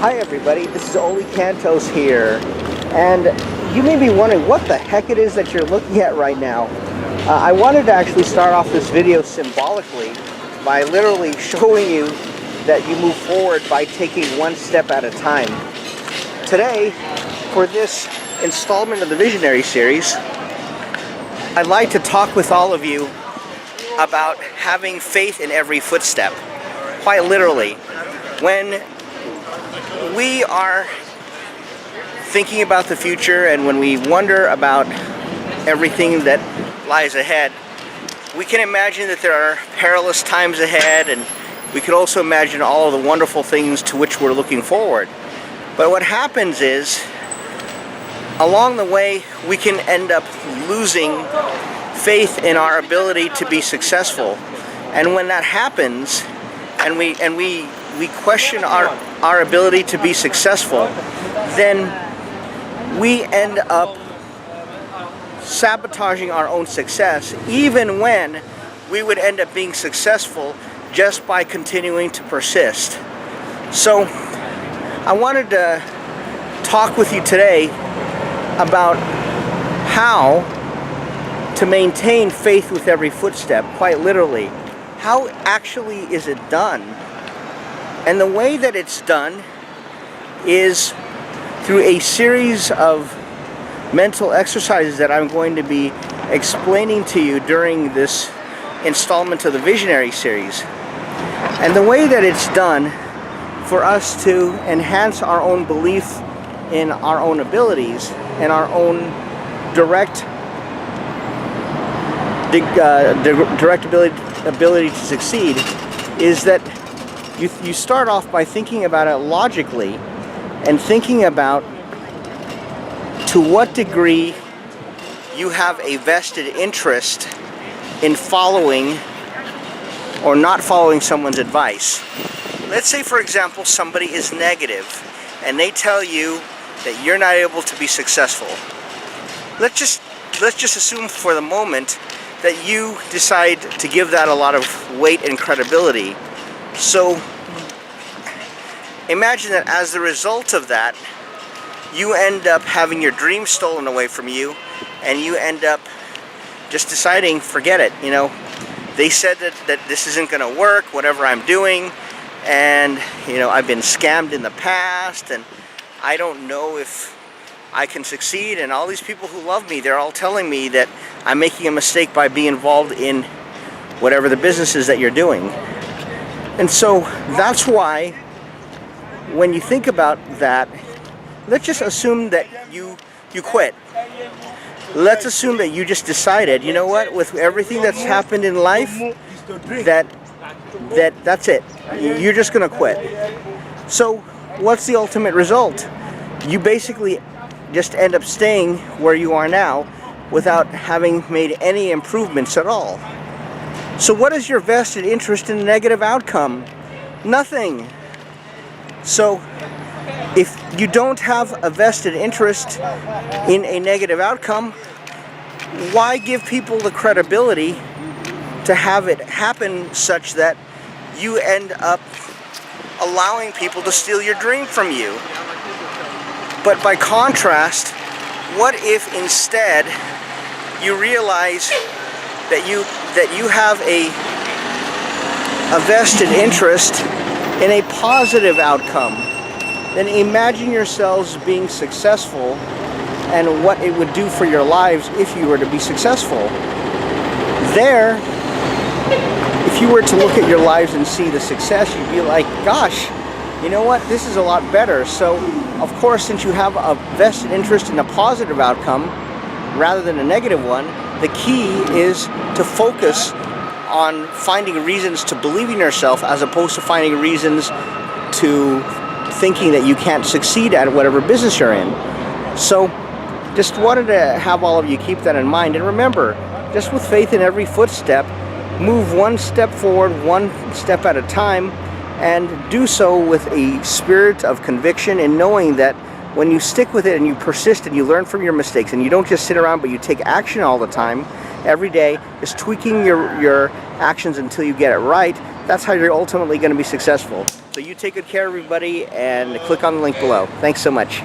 Hi everybody, this is Ollie Cantos here, and you may be wondering what the heck it is that you're looking at right now. I wanted to actually start off this video symbolically by literally showing you that you move forward by taking one step at a time. Today, for this installment of the Visionary series, I'd like to talk with all of you about having faith in every footstep. Quite literally, when we are thinking about the future and when we wonder about everything that lies ahead, we can imagine that there are perilous times ahead, and we can also imagine all of the wonderful things to which we're looking forward. But what happens is, along the way, we can end up losing faith in our ability to be successful. And when that happens, and we question our ability to be successful, then we end up sabotaging our own success, even when we would end up being successful just by continuing to persist. So I wanted to talk with you today about how to maintain faith with every footstep, quite literally. How actually is it done? And the way that it's done is through a series of mental exercises that I'm going to be explaining to you during this installment of the Visionary series. And the way that it's done for us to enhance our own belief in our own abilities and our own direct ability to succeed is that you start off by thinking about it logically and thinking about to what degree you have a vested interest in following or not following someone's advice. Let's say, for example, somebody is negative and they tell you that you're not able to be successful. Let's just assume for the moment that you decide to give that a lot of weight and credibility. So imagine that as the result of that, you end up having your dreams stolen away from you, and you end up just deciding, forget it, they said that this isn't going to work, whatever I'm doing, and I've been scammed in the past, and I don't know if I can succeed, and all these people who love me, they're all telling me that I'm making a mistake by being involved in whatever the business is that you're doing. And so that's why when you think about that, let's just assume that you quit. Let's assume that you just decided, you know what, with everything that's happened in life, that's it. You're just going to quit. So what's the ultimate result? You basically just end up staying where you are now without having made any improvements at all. So what is your vested interest in a negative outcome? Nothing. So if you don't have a vested interest in a negative outcome, why give people the credibility to have it happen such that you end up allowing people to steal your dream from you? But by contrast, what if instead you realize that you have a vested interest in a positive outcome? Then imagine yourselves being successful and what it would do for your lives if you were to be successful. There, if you were to look at your lives and see the success, you'd be like, gosh, you know what, this is a lot better. So, of course, since you have a vested interest in a positive outcome rather than a negative one, the key is to focus on finding reasons to believe in yourself as opposed to finding reasons to thinking that you can't succeed at whatever business you're in. So just wanted to have all of you keep that in mind. And remember, just with faith in every footstep, move one step forward, one step at a time, and do so with a spirit of conviction and knowing that when you stick with it and you persist and you learn from your mistakes and you don't just sit around but you take action all the time, every day, just tweaking your actions until you get it right, that's how you're ultimately going to be successful. So you take good care, everybody, and click on the link below. Thanks so much.